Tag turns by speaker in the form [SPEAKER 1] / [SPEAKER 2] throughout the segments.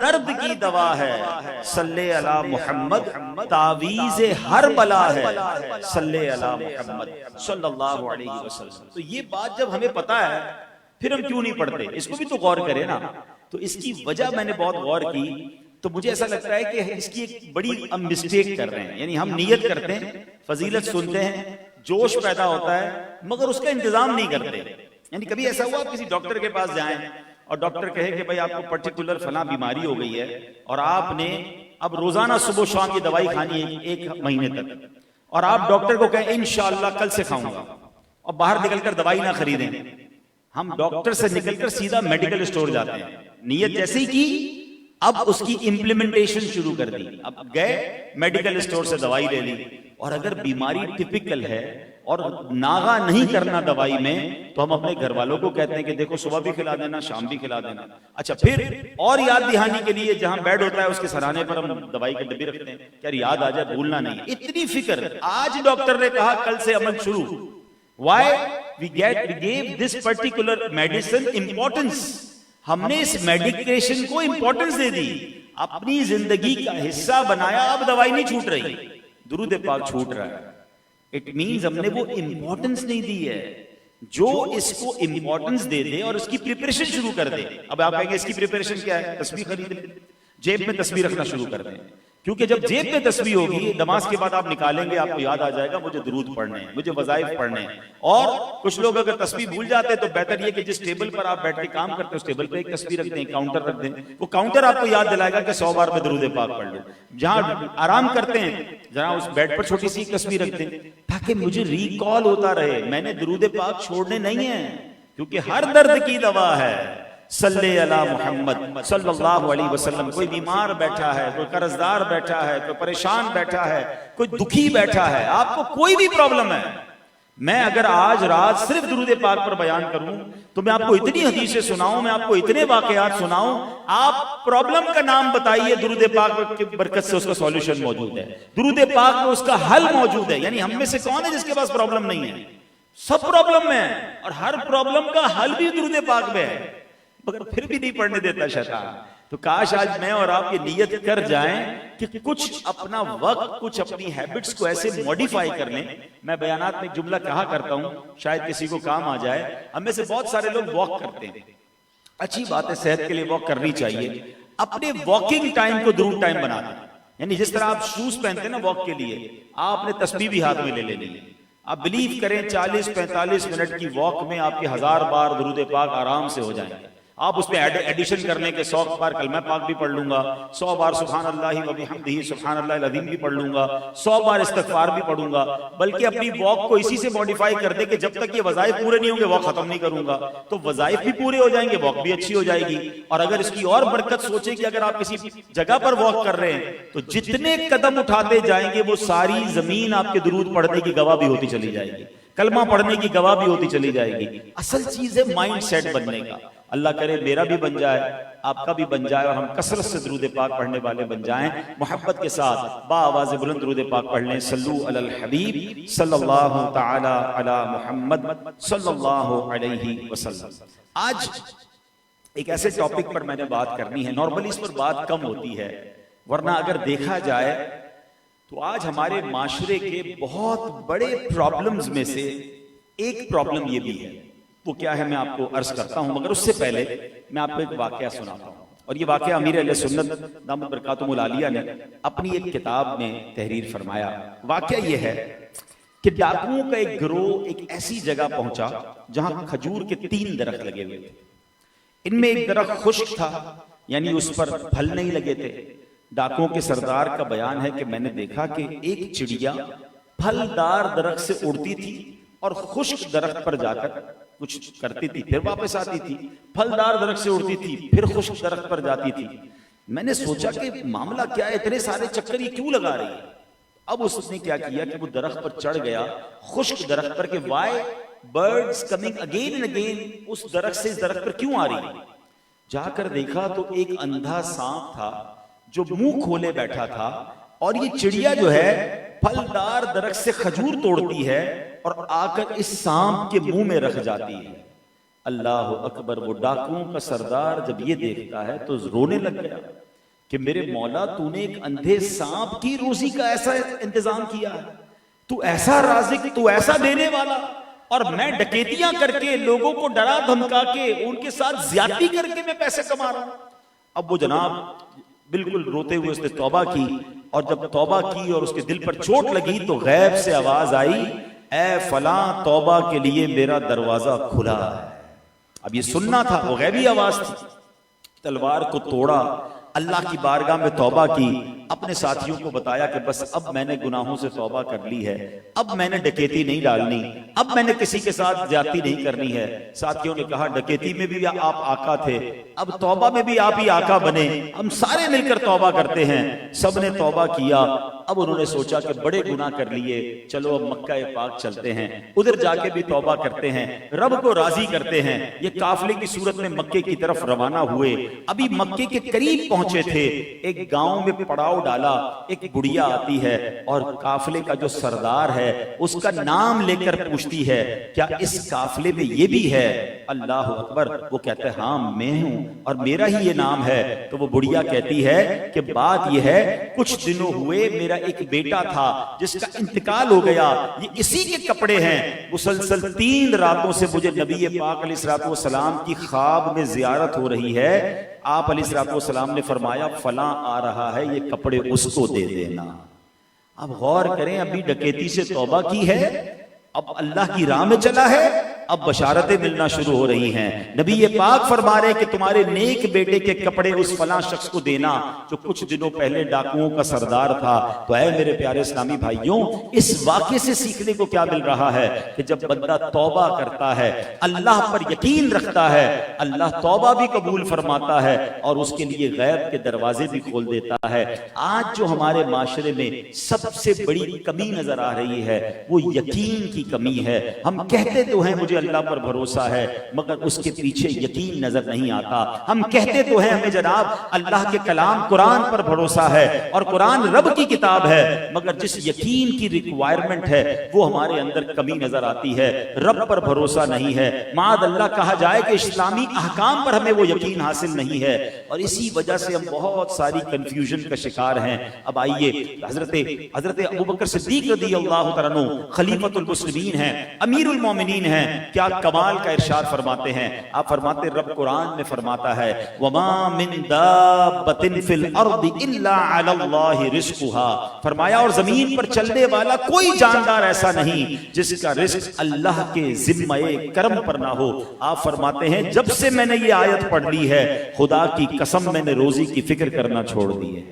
[SPEAKER 1] درد کی دوا ہے صلی علی محمد، تعویذ ہر بلا ہے صلی علی محمد صلی اللہ علیہ وسلم۔ تو یہ بات جب ہمیں پتا ہے پھر ہم کیوں نہیں پڑھتے؟ اس کو بھی تو غور کریں نا۔ تو اس کی وجہ میں نے بہت غور کی، تو مجھے ایسا لگتا ہے کہ اس کی ایک بڑی ہم مسٹیک کر رہے ہیں۔ یعنی ہم نیت کرتے ہیں، فضیلت سنتے ہیں، جوش پیدا ہوتا ہے، مگر اس کا انتظام نہیں کرتے۔ یعنی کبھی ایسا ہوا آپ کسی ڈاکٹر کے پاس جائیں اور ڈاکٹر کہے کہ بھائی آپ کو پرٹیکولر فلاں بیماری ہو گئی ہے اور آپ نے اب روزانہ صبح و شام یہ دوائی کھانی ہے 1 مہینے تک، اور آپ ڈاکٹر کو کہیں انشاءاللہ کل سے کھاؤں گا، اور باہر نکل کر دوائی نہ خریدیں۔ ہم ڈاکٹر سے نکل کر سیدھا میڈیکل اسٹور جاتے ہیں، نیت جیسے ہی کی اب اس کی امپلیمنٹیشن شروع کر دی۔ اب گئے میڈیکل اسٹور سے دوائی لے لی، اور اگر بیماری ٹپیکل ہے اور ناغہ نہیں کرنا دوائی میں، تو ہم اپنے گھر والوں کو کہتے ہیں کہ دیکھو صبح بھی کھلا دینا، شام بھی کھلا دینا۔ اچھا پھر اور یاد دہانی کے لیے جہاں بیڈ ہوتا ہے اس کے سرانے پر ہم دوائی کے ڈبے رکھتے ہیں کہ یاد آ جائے، بھولنا نہیں۔ اتنی فکر آج ڈاکٹر نے کہا کل سے عمل شروع۔ Why we gave this particular medicine importance؟ ہم نے اس میڈیکیشن کو امپورٹنس دے دی، اپنی زندگی کا حصہ بنایا۔ اب دوائی نہیں چھوٹ رہی، درود پاک چھوٹ رہا ہے۔ اٹ مینز ہم نے وہ امپورٹنس نہیں دی ہے۔ جو اس کو امپورٹنس دے دے اور اس کی پریپریشن شروع کر دے۔ اب آپ کہیں گے اس کی پریپریشن کیا ہے؟ تسبیح خرید لیں، جیب میں تسبیح رکھنا شروع کر دیں، کیونکہ جب جیب میں تسبیح ہوگی نماز کے بعد آپ نکالیں گے، آپ کو یاد آ جائے گا مجھے درود پڑھنے ہیں، مجھے وظائف پڑھنے ہیں۔ اور کچھ لوگ اگر تسبیح بھول جاتے ہیں تو بہتر یہ کہ جس ٹیبل پر آپ بیٹھ کے کام کرتے ہیں اس ٹیبل پہ ایک تسبیح رکھ دیں، کاؤنٹر رکھ دیں، وہ کاؤنٹر آپ کو یاد دلائے گا کہ 100 بار میں درود پاک پڑھ لوں۔ جہاں آرام کرتے ہیں جہاں اس بیڈ پر چھوٹی سی تسبیح رکھ دیں تاکہ مجھے ریکال ہوتا رہے میں نے درود پاک چھوڑنے نہیں ہیں، کیونکہ ہر درد کی دوا ہے صلی علی محمد صلی اللہ علیہ وسلم۔ کوئی بیمار بیٹھا ہے، کوئی قرضدار بیٹھا ہے، کوئی پریشان بیٹھا ہے، کوئی دکھی بیٹھا ہے، آپ کو کوئی بھی پرابلم ہے، میں اگر آج رات صرف درود پاک پر بیان کروں تو میں آپ کو اتنی حدیثیں سناؤں، میں آپ کو اتنے واقعات سناؤں، آپ پرابلم کا نام بتائیے، درود پاک کی برکت سے اس کا سولوشن موجود ہے، درود پاک میں اس کا حل موجود ہے۔ یعنی ہم میں سے کون ہے جس کے پاس پرابلم نہیں ہے؟ سب پرابلم میں ہے، اور ہر پرابلم کا حل بھی درود پاک میں ہے، مگر پھر بھی نہیں پڑھنے دیتا شیطان۔ تو کاش آج میں اور آپ یہ نیت کر جائیں کہ کچھ اپنا وقت، کچھ اپنی ہیبٹس کو ایسے موڈیفائی کر لیں۔ میں بیانات میں ایک جملہ کہا کرتا ہوں، شاید کسی کو کام آ جائے۔ ہم میں سے بہت سارے لوگ واک کرتے ہیں، اچھی بات ہے، صحت کے لیے واک کرنی چاہیے۔ اپنے واکنگ ٹائم کو درود ٹائم بنا دیں۔ یعنی جس طرح آپ شوز پہنتے ہیں نا واک کے لیے، آپ نے تسبیح بھی ہاتھ میں لے لینی ہے۔ آپ بلیو کریں 40-45 منٹ کی واک میں آپ کے 1000 بار درود پاک آرام سے ہو جائیں گے۔ آپ اس میں ایڈیشن کرنے کے 100 بار کلمہ پاک بھی پڑھ لوں گا، 100 بار سبحان اللہ و بحمدہ سبحان اللہ العظیم بھی پڑھ لوں گا، 100 بار استغفار بھی پڑھوں گا۔ بلکہ اپنی واک کو اسی سے موڈیفائی کر دے کہ جب تک یہ وظائف پورے نہیں ہوں گے واک ختم نہیں کروں گا، تو وظائف بھی پورے ہو جائیں گے، واک بھی اچھی ہو جائے گی۔ اور اگر اس کی اور برکت سوچیں کہ اگر آپ کسی جگہ پر واک کر رہے ہیں تو جتنے قدم اٹھاتے جائیں گے وہ ساری زمین آپ کے درود پڑھنے کی گواہ بھی ہوتی چلی جائے گی، کلمہ پڑھنے کی گواہ بھی ہوتی چلی جائے گی۔ اصل چیز ہے مائنڈ سیٹ بننے کا۔ اللہ کرے میرا بھی بن جائے، آپ کا بھی بن جائے، اور ہم کثرت سے درود پاک پڑھنے والے بن جائیں۔ محبت کے ساتھ با آواز بلند درود پاک پڑھ لیں۔ صلو علی الحبیب صلی اللہ تعالی علی محمد صلی اللہ علیہ وسلم۔ آج ایک ایسے ٹاپک پر میں نے بات کرنی ہے، نارملی اس پر بات کم ہوتی ہے، ورنہ اگر دیکھا جائے تو آج ہمارے معاشرے کے بہت بڑے پرابلمز میں سے ایک پرابلم یہ بھی ہے۔ وہ کیا ہے میں آپ کو عرض کرتا ہوں، مگر اس سے پہلے میں آپ کو ایک واقعہ سناتا ہوں۔ اور یہ واقعہ امیر اہل سنت دامت برکاتہم العالیہ نے اپنی ایک کتاب میں تحریر فرمایا۔ واقعہ یہ ہے کہ ڈاکوؤں کا ایک گروہ ایک ایسی جگہ پہنچا جہاں کھجور کے 3 درخت لگے ہوئے تھے۔ ان میں ایک درخت خشک تھا، یعنی اس پر پھل نہیں لگے تھے۔ ڈاکوؤں کے سردار کا بیان ہے کہ میں نے دیکھا کہ ایک چڑیا پھلدار درخت سے اڑتی تھی اور خشک درخت پر جا کر کچھ کرتی تھی، پھر واپس آتی تھی، پھلدار درخت سے اڑتی تھی، پھر خشک درخت پر جاتی تھی۔ میں نے سوچا کہ معاملہ کیا ہے، اتنے سارے چکر یہ کیوں لگا رہی ہے؟ اب اس نے کیا کیا کہ وہ درخت پر چڑھ گیا، خشک درخت پر، کہ why birds coming again and again, اس درخت سے اس درخت پر کیوں آ رہی ہے؟ جا کر دیکھا تو ایک اندھا سانپ تھا جو منہ کھولے بیٹھا تھا، اور یہ چڑیا جو ہے پھلدار درخت سے کھجور توڑتی ہے اور آ کر اس سانپ کے منہ میں رکھ جاتی ہے۔ اللہ اکبر! وہ ڈاکوؤں کا سردار جب یہ دیکھتا ہے تو رونے لگ گیا۔ کہ میرے مولا تو نے ایک اندھے سانپ کی روزی کا ایسا انتظام کیا ہے، تو ایسا رازق، تو ایسا دینے والا، اور میں ڈکیتیاں کر کے لوگوں کو ڈرا دھمکا کے ان کے ساتھ زیادتی کر کے میں پیسے کما رہا ہوں۔ اب وہ جناب بالکل روتے ہوئے اس نے توبہ کی، اور جب توبہ کی اور اس کے دل پر چوٹ لگی تو غیب سے آواز آئی، اے فلاں توبہ کے لیے میرا دروازہ کھلا ہے۔ اب یہ سننا تھا، وہ غیبی آواز تھی۔ تلوار کو توڑا، اللہ کی بارگاہ میں توبہ کی، اپنے ساتھیوں کو بتایا کہ بس اب میں نے گناہوں سے توبہ کر لی ہے، اب میں نے ڈکیتی نہیں ڈالنی، اب میں نے کسی کے ساتھ زیادتی نہیں کرنی ہے۔ ساتھیوں نے کہا ڈکیتی میں بھی آپ آقا تھے، اب توبہ میں بھی آپ ہی آقا بنے، ہم سارے مل کر توبہ کرتے ہیں۔ سب نے توبہ کیا۔ اب انہوں نے سوچا کہ بڑے گناہ کر لیے، چلو اب مکہ پاک چلتے ہیں، ادھر جا کے بھی توبہ کرتے ہیں، رب کو راضی کرتے ہیں۔ یہ قافلے کی صورت میں مکے کی طرف روانہ ہوئے۔ ابھی مکے کے قریب پہنچے تھے، ایک گاؤں میں پڑاؤ ڈالا، ایک بڑھیا آتی ہے اور قافلے کا جو سردار ہے اس کا نام لے کر پوچھتی ہے، کیا اس قافلے میں یہ بھی ہے؟ اللہ اکبر! وہ کہتا ہے ہاں میں ہوں اور میرا ہی یہ نام ہے۔ تو وہ بڑھیا کہتی ہے کہ بات یہ ہے، کچھ دنوں ہوئے میرا ایک بیٹا تھا جس کا انتقال ہو گیا، یہ اسی کے کپڑے ہیں۔ مسلسل 3 راتوں سے مجھے نبی پاک علیہ الصلوۃ والسلام کی خواب میں زیارت ہو رہی ہے۔ آپ علیہ الصلوۃ والسلام نے فرمایا فلاں آ رہا ہے، یہ کپڑے اس کو دے دینا۔ اب غور کریں، ابھی ڈکیتی سے توبہ کی ہے، اب اللہ کی راہ میں چلا ہے، اب بشارتیں ملنا شروع ہو رہی ہیں۔ نبی پاک فرما رہے کہ تمہارے نیک بیٹے کے کپڑے اس فلاں شخص کو دینا جو کچھ دنوں پہلے ڈاکوؤں کا سردار تھا۔ تو اے میرے پیارے اسلامی بھائیوں، اس واقعے سے سیکھنے کو کیا مل رہا ہے کہ جب بندہ توبہ کرتا ہے، اللہ پر یقین رکھتا ہے، اللہ توبہ بھی قبول فرماتا ہے اور اس کے لیے غیب کے دروازے بھی کھول دیتا ہے۔ آج جو ہمارے معاشرے میں سب سے بڑی کمی نظر آ رہی ہے وہ یقین کی کمی ہے۔ ہم کہتے تو ہیں مجھے اللہ پر بھروسہ ہے، مگر اس کے پیچھے یقین نظر نہیں آتا۔ ہم کہتے تو ہیں ہمیں جناب اللہ کے کلام قرآن پر بھروسہ ہے اور قرآن رب کی کتاب ہے، مگر جس یقین کی ریکوائرمنٹ ہے وہ ہمارے اندر کمی نظر آتی ہے۔ رب پر بھروسہ نہیں ہے، معاذ اللہ کہا جائے کہ اسلامی احکام پر ہمیں وہ یقین حاصل نہیں ہے، اور اسی وجہ سے ہم بہت ساری کنفیوژن کا شکار ہیں۔ اب آئیے، حضرت ابوبکر صدیق رضی اللہ تعالیٰ عنہ خلیفۃ المسلمین ہیں، امیر المومنین ہیں، کیا کمال کا ارشاد فرماتے ہیں۔ آپ فرماتے ہیں، رب قرآن میں فرماتا ہے وَمَا مِن دَابَّةٍ فِي الْأَرْضِ إِلَّا عَلَى اللَّهِ رِزْقُهَا، فرمایا اور زمین پر چلنے والا کوئی جاندار ایسا نہیں جس کا رزق اللہ کے ذمہ کرم پر نہ ہو۔ آپ فرماتے ہیں جب سے میں نے یہ آیت پڑھ لی ہے، خدا کی قسم میں نے روزی کی فکر کرنا چھوڑ دی ہے۔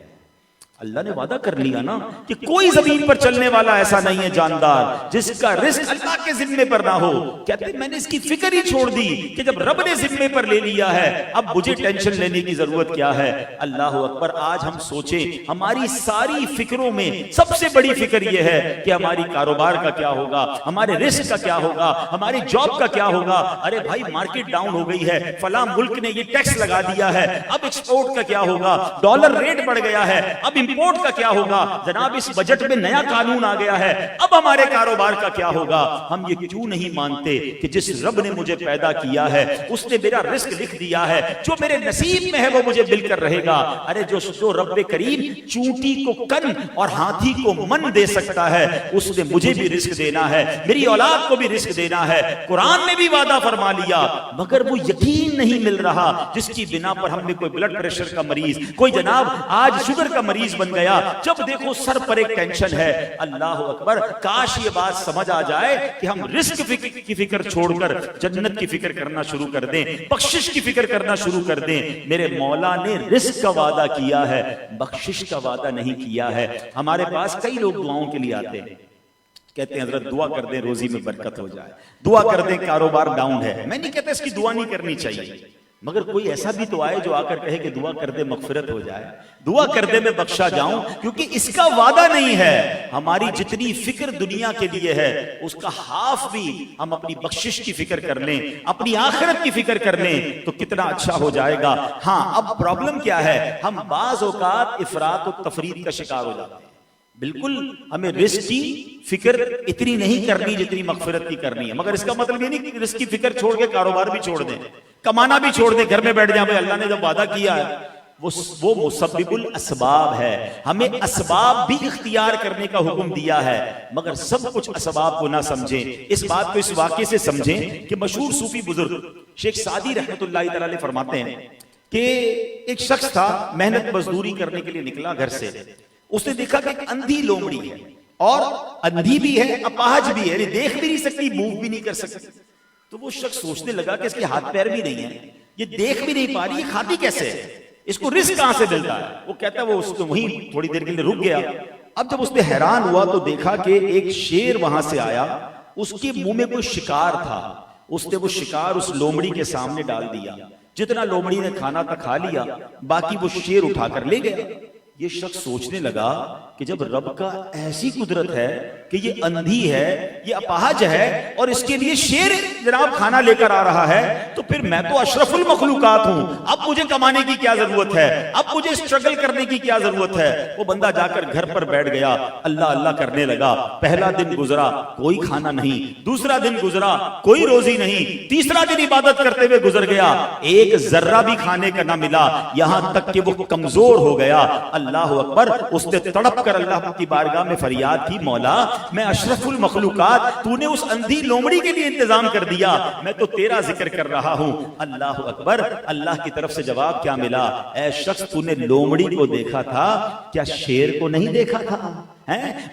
[SPEAKER 1] اللہ نے وعدہ کر لیا نا کہ کوئی زمین پر چلنے والا ایسا نہیں ہے جاندار جس کا رزق اللہ کے ذمے پر نہ ہو۔ کہتے ہیں میں نے اس کی فکر ہی چھوڑ دی کہ جب رب نے ذمے پر لے لیا ہے اب مجھے ٹینشن لینے کی ضرورت کیا ہے۔ اللہ اکبر! آج ہم سوچیں، ہماری ساری فکروں میں سب سے بڑی فکر یہ ہے کہ ہماری کاروبار کا کیا ہوگا، ہمارے رزق کا کیا ہوگا، ہماری جاب کا کیا ہوگا۔ ارے بھائی مارکیٹ ڈاؤن ہو گئی ہے، فلاں ملک نے یہ ٹیکس لگا دیا ہے، اب ایکسپورٹ کا کیا ہوگا، ڈالر ریٹ بڑھ گیا ہے، اب امپورٹ کا کیا ہوگا، جناب اس بجٹ میں نیا قانون آ گیا ہے، اب ہمارے کاروبار کا کیا ہوگا۔ ہم یہ کیوں نہیں مانتے کہ جس رب نے مجھے پیدا کیا ہے اس نے میرا رزق لکھ دیا ہے، جو میرے نصیب میں ہے وہ مجھے مل کر رہے گا۔ ارے جو رب کریم چونٹی کو کن اور ہاتھی کو من دے سکتا ہے، اس نے مجھے بھی رزق دینا ہے، میری اولاد کو بھی رزق دینا ہے۔ قرآن میں بھی وعدہ فرما لیا، مگر وہ یقین نہیں مل رہا جس کی بنا پر ہم نے کوئی بلڈ پریشر کا مریض، کوئی جناب آج شوگر کا مریض بن گیا، جب دیکھو سر پر ایک ٹینشن ہے۔ اللہ اکبر! کاش یہ بات سمجھ آ جائے کہ ہم رزق کی فکر چھوڑ کر جنت کی فکر کرنا شروع کر دیں، بخشش کی فکر کرنا شروع کر دیں۔ میرے مولا نے رزق کا وعدہ کیا ہے، بخشش کا وعدہ نہیں کیا ہے۔ ہمارے پاس کئی لوگ دعاؤں کے لیے آتے ہیں، کہتے ہیں حضرت دعا کر دیں روزی میں برکت ہو جائے، دعا کر دیں کاروبار ڈاؤن ہے۔ میں نہیں کہتا اس کی دعا نہیں کرنی چاہیے، مگر کوئی ایسا بھی تو آئے جو آ کر کہے کہ دعا کر دے مغفرت ہو جائے، دعا کر دے میں بخشا جاؤں، کیونکہ اس کا وعدہ نہیں ہے۔ ہماری جتنی فکر دنیا کے لیے ہے اس کا ہاف بھی ہم اپنی بخشش کی فکر کر لیں، اپنی آخرت کی فکر کر لیں تو کتنا اچھا ہو جائے گا۔ ہاں اب پرابلم کیا ہے، ہم بعض اوقات افراط و تفریط کا شکار ہو جاتے ہیں۔ بالکل ہمیں رزق کی فکر اتنی نہیں کرنی جتنی مغفرت کی کرنی ہے، مگر اس کا مطلب یہ نہیں کہ رزق کی فکر چھوڑ کے کاروبار بھی چھوڑ دیں، کمانا بھی چھوڑ دیں، گھر میں بیٹھ جائیں۔ بھائی اللہ نے جب وعدہ کیا ہے وہ مسبب الاسباب ہے، ہمیں اسباب بھی اختیار کرنے کا حکم دیا ہے، مگر سب کچھ اسباب کو نہ سمجھیں۔ اس بات کو اس واقعے سے سمجھیں کہ مشہور صوفی بزرگ شیخ سعدی رحمۃ اللہ تعالی علیہ فرماتے ہیں کہ ایک شخص تھا، محنت مزدوری کرنے کے لیے نکلا گھر سے، اس نے دیکھا کہ ایک اندھی لومڑی ہے، اور اندھی بھی ہے، اپاہج بھی ہے، دیکھ بھی نہیں سکتی، موو بھی نہیں کر سکتی۔ تو وہ شخص سوچنے لگا کہ اس کے ہاتھ پیر بھی نہیں ہیں، یہ دیکھ بھی نہیں پا رہی، یہ کھاتی کیسے ہے، اس کو رزق کہاں سے ملتا ہے؟ وہ کہتا ہے وہ اس کو وہیں تھوڑی دیر کے لیے رک گیا۔ اب جب اس نے حیران ہوا تو دیکھا کہ ایک شیر وہاں سے آیا، اس کے منہ میں کوئی شکار تھا، اس نے وہ شکار اس لومڑی کے سامنے ڈال دیا، جتنا لومڑی نے کھانا تھا کھا لیا، باقی وہ شیر اٹھا کر لے گیا۔ یہ شخص سوچنے لگا کہ جب رب کا ایسی قدرت ہے کہ یہ اندھی ہے، یہ اپاہج ہے، اور اس کے لیے شیر جناب کھانا لے کر آ رہا ہے، تو پھر میں تو اشرف المخلوقات ہوں، اب مجھے کمانے کی کیا ضرورت ہے، اب مجھے اسٹرگل کرنے کی کیا ضرورت ہے؟ وہ بندہ جا کر گھر پر بیٹھ گیا، اللہ اللہ کرنے لگا۔ پہلا دن گزرا، کوئی کھانا نہیں، دوسرا دن گزرا، کوئی روزی نہیں، تیسرا دن عبادت کرتے ہوئے گزر گیا، ایک ذرہ بھی کھانے کا نہ ملا، یہاں تک کہ وہ کمزور ہو گیا۔ اللہ اکبر، اس نے تڑپ کر اللہ کی بارگاہ میں فریاد کی، مولا میں اشرف المخلوقات، تو نے اس اندھی لومڑی کے لیے انتظام کر دیا، میں تو تیرا ذکر کر رہا ہوں۔ اللہ اکبر، اللہ کی طرف سے جواب کیا ملا؟ اے شخص، تو نے لومڑی کو دیکھا تھا، کیا شیر کو نہیں دیکھا تھا؟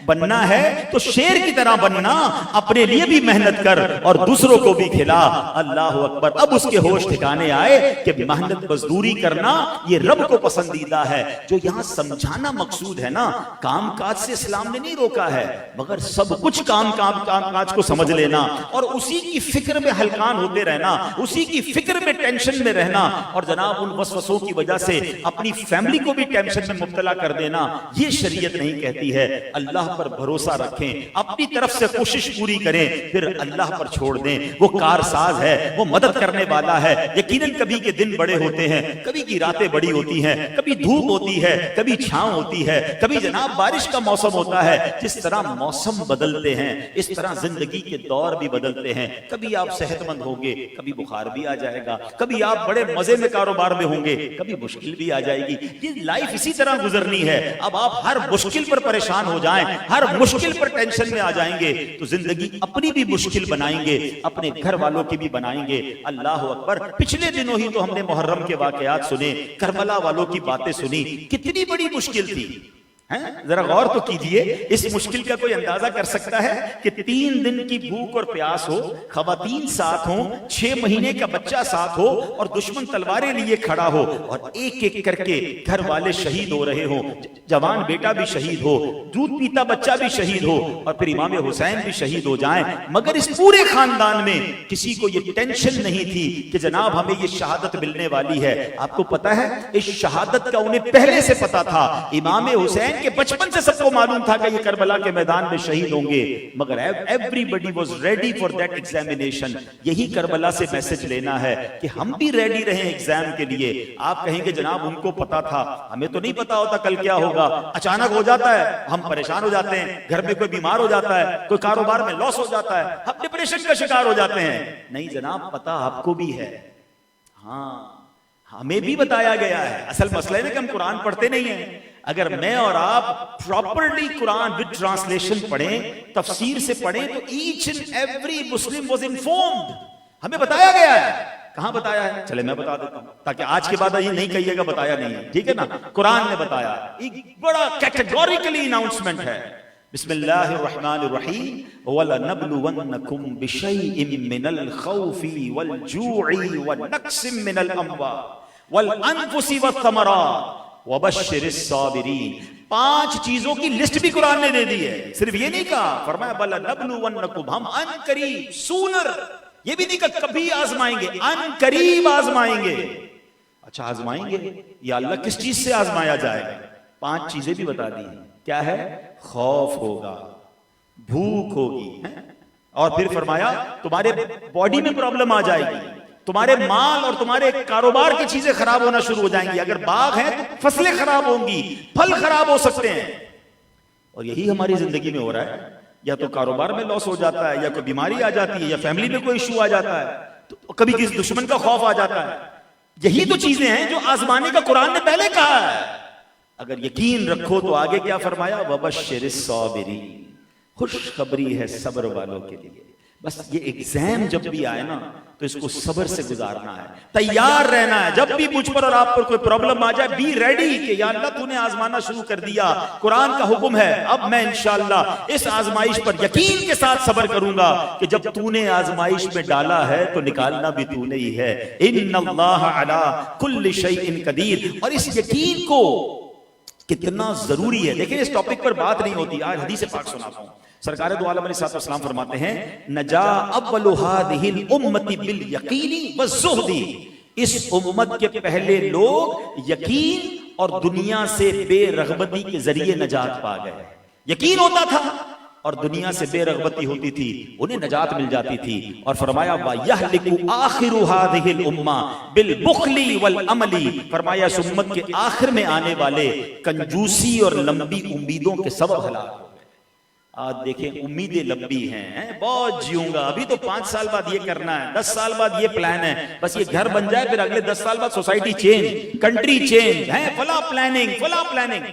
[SPEAKER 1] بننا ہے تو شیر کی طرح بننا، اپنے لیے بھی محنت کر اور دوسروں کو بھی کھلا۔ اللہ اکبر، اب اس کے ہوش ٹھکانے آئے کہ محنت مزدوری کرنا یہ رب کو پسندیدہ ہے۔ جو یہاں سمجھانا مقصود ہے نا، کام کاج سے اسلام نے نہیں روکا ہے، مگر سب کچھ کام کاج کو سمجھ لینا اور اسی کی فکر میں ہلکان ہوتے رہنا، اسی کی فکر میں ٹینشن میں رہنا، اور جناب ان وسوسوں کی وجہ سے اپنی فیملی کو بھی ٹینشن میں مبتلا کر دینا، یہ شریعت نہیں کہتی ہے۔ اللہ پر بھروسہ رکھیں، اپنی طرف سے کوشش پوری کریں، پھر اللہ پر چھوڑ دیں، وہ کارساز ہے، وہ مدد کرنے والا ہے۔ یقیناً کبھی کے دن بڑے ہوتے ہیں، کبھی کی راتیں بڑی ہوتی ہیں، کبھی دھوپ ہوتی ہے، کبھی چھاؤں ہوتی ہے، کبھی جناب بارش کا موسم ہوتا ہے۔ جس طرح موسم بدلتے ہیں اس طرح زندگی کے دور بھی بدلتے ہیں۔ کبھی آپ صحت مند ہوں گے، کبھی بخار بھی آ جائے گا، کبھی آپ بڑے مزے میں کاروبار میں ہوں گے، کبھی مشکل بھی آ جائے گی۔ یہ لائف اسی طرح گزرنی ہے۔ اب آپ ہر مشکل پر پریشان ہو جائیں، ہر مشکل پر ٹینشن میں آ جائیں گے تو زندگی اپنی بھی مشکل بنائیں گے، اپنے گھر والوں کی بھی بنائیں گے۔ اللہ اکبر، پچھلے دنوں ہی تو ہم نے محرم کے واقعات سنے، کربلا والوں کی باتیں سنی، کتنی بڑی مشکل تھی۔ ذرا غور تو کیجئے، اس مشکل کا کوئی اندازہ کر سکتا ہے کہ 3 دن کی بھوک اور پیاس ہو، خواتین ساتھ ہوں، 6 مہینے کا بچہ ساتھ ہو، اور دشمن تلواریں لیے کھڑا ہو، اور ایک ایک کر کے گھر والے شہید ہو رہے ہوں، جوان بیٹا بھی شہید ہو، دودھ پیتا بچہ بھی شہید ہو، اور پھر امام حسین بھی شہید ہو جائیں، مگر اس پورے خاندان میں کسی کو یہ ٹینشن نہیں تھی کہ جناب ہمیں یہ شہادت ملنے والی ہے۔ آپ کو پتا ہے اس شہادت کا انہیں پہلے سے پتا تھا۔ امام حسین کہ بچپن سے سب کو معلوم تھا کہ یہ کربلا کے میدان میں شہید ہوں گے، مگر everybody was ready for that examination۔ یہی کربلا سے میسج لینا ہے کہ ہم بھی ریڈی رہیں ایگزام کے لیے۔ آپ کہیں گے جناب ان کو پتا تھا، ہمیں تو نہیں پتا ہوتا کل کیا ہوگا، اچانک ہو جاتا ہے، ہم پریشان ہو جاتے ہیں، گھر میں کوئی بیمار ہو جاتا ہے، کوئی کاروبار میں لاس ہو جاتا ہے، ہم ڈپریشن کا شکار ہو جاتے ہیں۔ نہیں جناب، پتا آپ کو بھی ہے، ہاں ہمیں بھی بتایا گیا ہے۔ اصل مسئلہ ہے کہ ہم قرآن پڑھتے نہیں ہیں۔ اگر میں اور آپ پراپرلی قرآن وتھ ٹرانسلیشن پڑھیں، تفسیر سے پڑھیں، تو each and every Muslim was informed, ہمیں بتایا گیا ہے۔ کہاں بتایا ہے؟ چلے میں بتا دیتا ہوں تاکہ آج کے بعد یہ نہیں کہیے گا بتایا نہیں ہے، ٹھیک ہے نا؟ قرآن نے بتایا، ایک بڑا کیٹیگوریکلی اناؤنسمنٹ ہے۔ بسم اللہ الرحمن الرحیم، وَلَنَبْلُوَنَّكُمْ بِشَيْءٍ مِّنَ الْخَوْفِ وَالْجُوعِ وَنَقْصٍ مِّنَ الْأَمْوَالِ وَالْأَنفُسِ وَالثَّمَرَاتِ وَبَشِّرِ الصَّابِرِينَ۔ 5 چیزوں کی لسٹ بھی قرآن نے دے دی ہے، صرف یہ نہیں کہا، فرمایا وَلَنَبْلُوَنَّكُمْ، ہم ان قریب، سونر، یہ بھی نہیں کہا کبھی آزمائیں گے، ان قریب آزمائیں گے۔ اچھا آزمائیں گے، یا اللہ کس چیز سے آزمایا جائے گا؟ 5 چیزیں بھی بتا دی ہیں۔ کیا ہے؟ خوف ہوگا، بھوک ہوگی، اور پھر فرمایا تمہارے باڈی میں پرابلم آ جائے گی، تمہارے مال اور تمہارے کاروبار کی چیزیں خراب ہونا شروع ہو جائیں گی، اگر باغ ہیں تو فصلیں خراب ہوں گی، پھل خراب ہو سکتے ہیں۔ اور یہی ہماری زندگی میں ہو رہا ہے، یا تو کاروبار میں لاس ہو جاتا ہے، یا کوئی بیماری آ جاتی ہے، یا فیملی میں کوئی ایشو آ جاتا ہے، تو کبھی کسی دشمن کا خوف آ جاتا ہے۔ یہی تو چیزیں ہیں جو آزمانے کا قرآن نے پہلے کہا ہے. اگر یقین رکھو تو آگے کیا فرمایا؟ وَبَشِّرِ الصَّابِرِينَ، خوشخبری ہے صبر والوں کے لیے. بس یہ ایگزام جب بھی آئے نا تو اس کو صبر سے گزارنا ہے، تیار رہنا ہے. جب بھی مجھ پر اور آپ پر کوئی پرابلم آ جائے، بی ریڈی کہ یا اللہ تو نے آزمانا شروع کر دیا، قرآن کا حکم ہے، اب میں انشاءاللہ اس آزمائش پر یقین کے ساتھ صبر کروں گا کہ جب تو نے آزمائش میں ڈالا ہے تو نکالنا بھی تو نے ہی ہے. ان اللہ علی کل شیء قدیر. اور اس یقین کو کتنا ضروری ہے. دیکھیں اس ٹاپک پر بات نہیں ہوتی. آج حدیث پاک سناتا ہوں. سرکار دو عالم علیہ السلام فرماتے ہیں نجا اول هذه الامه بالیقین والزہد. اس امت کے پہلے لوگ یقین اور دنیا سے بے رغبتی کے ذریعے نجات پا گئے. یقین ہوتا تھا اور دنیا سے بے رغبتی ہوتی تھی، انہیں نجات مل جاتی تھی. اور فرمایا وَيَهْلِكُ آخِرُ هَذِهِ الْأُمَّةِ بِالْبُخْلِ وَالْأَمَلِ. فرمایا اس امت کے آخر میں آنے والے کنجوسی اور لمبی امیدوں کے سبب ہلاک ہو گئے. آج دیکھیں امیدیں لمبی ہیں، بہت جیوں گا، ابھی تو 5 سال بعد یہ کرنا ہے، 10 سال بعد یہ پلان ہے، بس یہ گھر بن جائے، پھر اگلے 10 سال بعد سوسائٹی چینج، کنٹری چینج ہے، فلاں پلاننگ فلاں planning.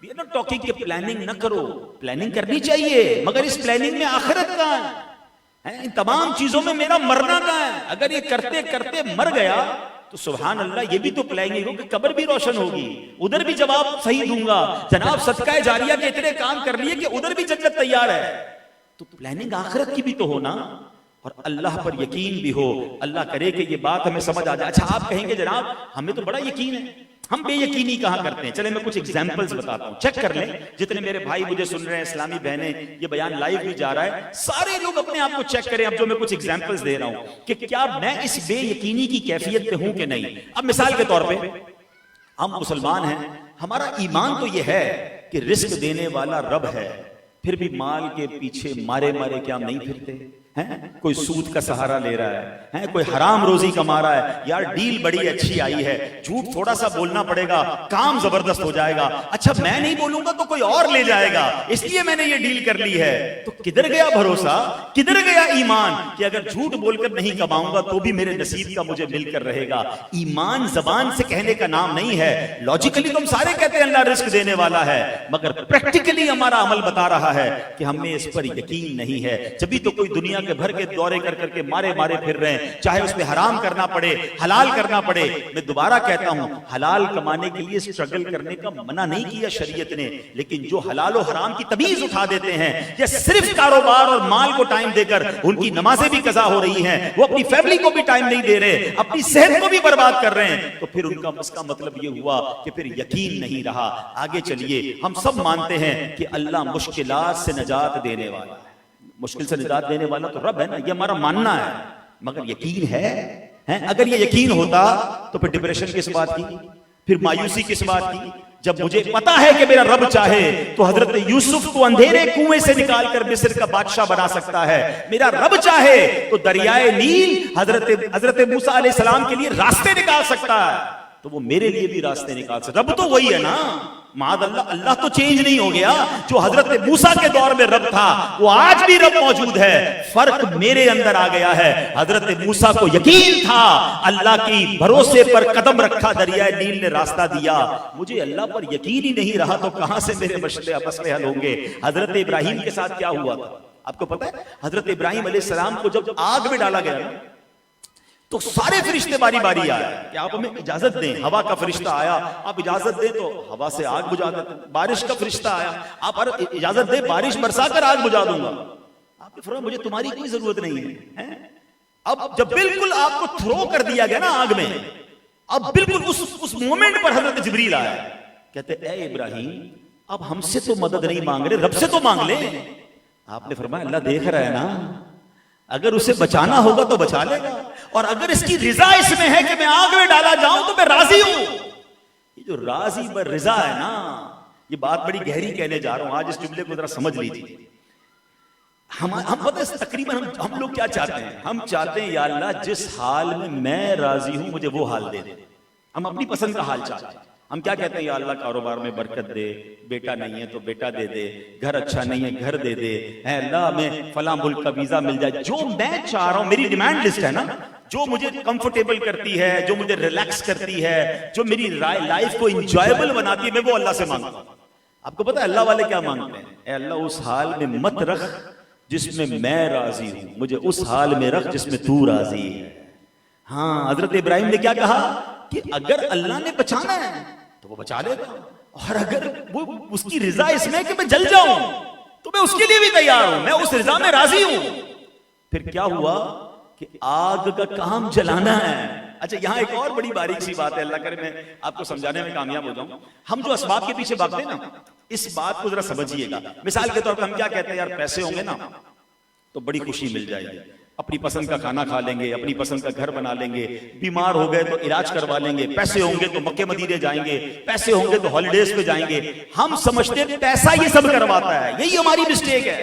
[SPEAKER 1] We are not talking کہ پلاننگ نہ کرو، پلاننگ کرنی چاہیے، مگر اس پلاننگ میں آخرت کہاں ہے؟ ان تمام چیزوں میں میرا مرنا کہاں ہے؟ اگر یہ کرتے کرتے مر گیا تو سبحان اللہ یہ بھی تو پلاننگ ہو کہ قبر بھی روشن ہوگی، ادھر بھی جواب صحیح دوں گا، جناب صدقہ جاریہ کے اتنے کام کر لیے کہ ادھر بھی جنت تیار ہے. تو پلاننگ آخرت کی بھی تو ہونا، اور اللہ پر یقین بھی ہو. اللہ کرے کہ یہ بات ہمیں سمجھ آ جائے. اچھا آپ کہیں گے جناب ہمیں تو بڑا یقین ہے، ہم بے یقینی کہاں کرتے ہیں؟ چلیں میں کچھ ایگزامپلز بتاتا ہوں، چیک کر لیں. جتنے میرے بھائی مجھے سن رہے ہیں، اسلامی بہنیں، یہ بیان لائیو بھی جا رہا ہے، سارے لوگ اپنے آپ کو چیک کریں. اب جو میں کچھ ایگزامپلز دے رہا ہوں کہ کیا میں اس بے یقینی کی کیفیت پہ ہوں کہ نہیں. اب مثال کے طور پہ ہم مسلمان ہیں، ہمارا ایمان تو یہ ہے کہ رزق دینے والا رب ہے، پھر بھی مال کے پیچھے مارے مارے کیا ہم نہیں پھرتے ہیں؟ کوئی سود کا سہارا لے رہا ہے، کوئی حرام روزی کما رہا ہے، یار ڈیل بڑی اچھی آئی ہے، جھوٹ تھوڑا سا بولنا پڑے گا، کام زبردست ہو جائے گا، اچھا میں نہیں بولوں گا تو کوئی اور لے جائے گا، اس لیے میں نے یہ ڈیل کر لی ہے. تو کدھر گیا بھروسہ، کدھر گیا ایمان کہ اگر جھوٹ بول کر نہیں کماؤں گا تو بھی میرے نصیب کا مجھے مل کر رہے گا. ایمان زبان سے کہنے کا نام نہیں ہے. لاجیکلی تو ہم سارے کہتے ہیں اللہ رزق دینے والا ہے، مگر پریکٹیکلی ہمارا عمل بتا رہا ہے کہ ہمیں اس پر یقین نہیں ہے. جبھی تو کوئی دنیا کے بھر کے دورے کر کر کے مارے مارے پھر رہے ہیں، چاہے اس پہ حرام کرنا پڑے، حلال کرنا پڑے. میں دوبارہ کہتا ہوں حلال کمانے کے لیے سٹرگل کرنے کا منع نہیں کیا شریعت نے، لیکن جو حلال و حرام کی تمیز اٹھا دیتے ہیں، یا صرف کاروبار اور مال کو ٹائم دے کر ان کی نمازیں بھی قضا ہو رہی ہیں، وہ اپنی فیملی کو بھی ٹائم نہیں دے رہے، اپنی صحت کو بھی برباد کر رہے ہیں، تو پھر ان کا اس کا مطلب یہ ہوا کہ پھر یقین نہیں رہا. آگے چلیے، ہم سب مانتے ہیں کہ اللہ مشکلات سے نجات دینے والا ہے، مشکل سے نجات دینے والا تو رب ہے نا، یہ ہمارا ماننا ہے، مگر یقین ہے؟ اگر یہ یقین ہوتا تو پھر ڈپریشن کس بات کی، پھر مایوسی کس بات کی؟ جب مجھے پتا ہے کہ میرا رب چاہے تو حضرت یوسف کو اندھیرے کنویں سے نکال کر مصر کا بادشاہ بنا سکتا ہے، میرا رب چاہے تو دریائے نیل حضرت موسیٰ علیہ السلام کے لیے راستے نکال سکتا ہے، تو وہ میرے لیے بھی راستے نکال سکتا. رب تو وہی ہے نا، معاذ اللہ، اللہ تو چینج نہیں ہو گیا. جو حضرت موسیٰ کے دور میں رب تھا وہ آج بھی رب موجود ہے، فرق میرے اندر آ گیا ہے. حضرت موسیٰ کو یقین تھا، اللہ کی بھروسے پر قدم رکھا، دریائے نیل نے راستہ دیا. مجھے اللہ پر یقین ہی نہیں رہا تو کہاں سے میرے مسئلے حل ہوں گے؟ حضرت ابراہیم کے ساتھ کیا ہوا تھا آپ کو پتا ہے؟ حضرت ابراہیم علیہ السلام کو جب آگ میں ڈالا گیا تو سارے فرشتے باری باری آئے کہ آپ ہمیں اجازت دیں. ہوا کا فرشتہ آیا، آپ اجازت دیں تو ہوا سے آگ بجھا دیتے. بارش کا فرشتہ آیا، آپ اجازت دیں بارش برسا کر آگ بجھا دوں گا. آپ نے فرمایا مجھے تمہاری کوئی ضرورت نہیں ہے. اب جب بالکل آپ کو تھرو کر دیا گیا نا آگ میں، اب بالکل اس مومنٹ پر حضرت جبریل آیا، کہتے اے ابراہیم اب ہم سے تو مدد نہیں مانگ رہے، رب سے تو مانگ لیں. آپ نے فرمایا اللہ دیکھ رہا ہے نا، اگر اسے بچانا ہوگا تو بچا لے گا، اور اگر اس کی رضا اس میں ہے کہ میں آگ میں ڈالا جاؤں تو میں راضی ہوں. یہ جو راضی بر رضا ہے نا، یہ بات بڑی گہری کہنے جا رہا ہوں، آج اس جملے کو ذرا سمجھ لیجیے. ہم پتہ ہے تقریباً ہم لوگ کیا چاہتے ہیں؟ ہم چاہتے ہیں یا اللہ جس حال میں میں راضی ہوں مجھے وہ حال دے دے. ہم اپنی پسند کا حال چاہتے ہیں. ہم کیا کہتے ہیں؟ یا اللہ کاروبار میں برکت دے، بیٹا نہیں ہے تو بیٹا دے دے، گھر اچھا نہیں ہے گھر دے دے، اے اللہ میں فلاں ملک کا ویزا مل جائے. جو میں چاہ رہا ہوں، میری ڈیمانڈ لسٹ ہے نا، جو مجھے کمفرٹیبل کرتی ہے, جو مجھے ریلیکس کرتی ہے, جو میری لائف کو انجوائبل بناتی ہے, میں وہ اللہ سے مانگتا ہوں. آپ کو پتا ہے اللہ والے کیا مانگتے ہیں؟ اے اللہ اس حال میں مت رکھ جس میں میں راضی ہوں, مجھے اس حال میں رکھ جس میں تو راضی ہے. ہاں, حضرت ابراہیم نے کیا کہا کہ اگر اللہ نے بچانا ہے تو وہ بچا لے گا, اور اگر وہ اس کی رضا اس میں کہ میں جل جاؤں تو میں اس کے لیے بھی تیار ہوں, میں اس رضا میں راضی ہوں. پھر کیا ہوا کہ آگ کا کام جلانا ہے. اچھا یہاں ایک اور بڑی باریک سی بات ہے, اللہ کرے میں آپ کو سمجھانے میں کامیاب ہو جاؤں. ہم جو اسباب کے پیچھے بھاگتے ہیں نا, اس بات کو ذرا سمجھیے گا. مثال کے طور پر ہم کیا کہتے ہیں, یار پیسے ہوں گے نا تو بڑی خوشی مل جائے گی, اپنی پسند کا کھانا کھا لیں گے, اپنی پسند کا گھر بنا لیں گے, بیمار ہو گئے تو علاج کروا لیں گے, پیسے ہوں گے تو مکے مدینے جائیں گے, پیسے ہوں گے تو ہالیڈیز پہ جائیں گے. ہم سمجھتے ہیں پیسہ یہ سب کرواتا ہے, یہی ہماری مسٹیک ہے.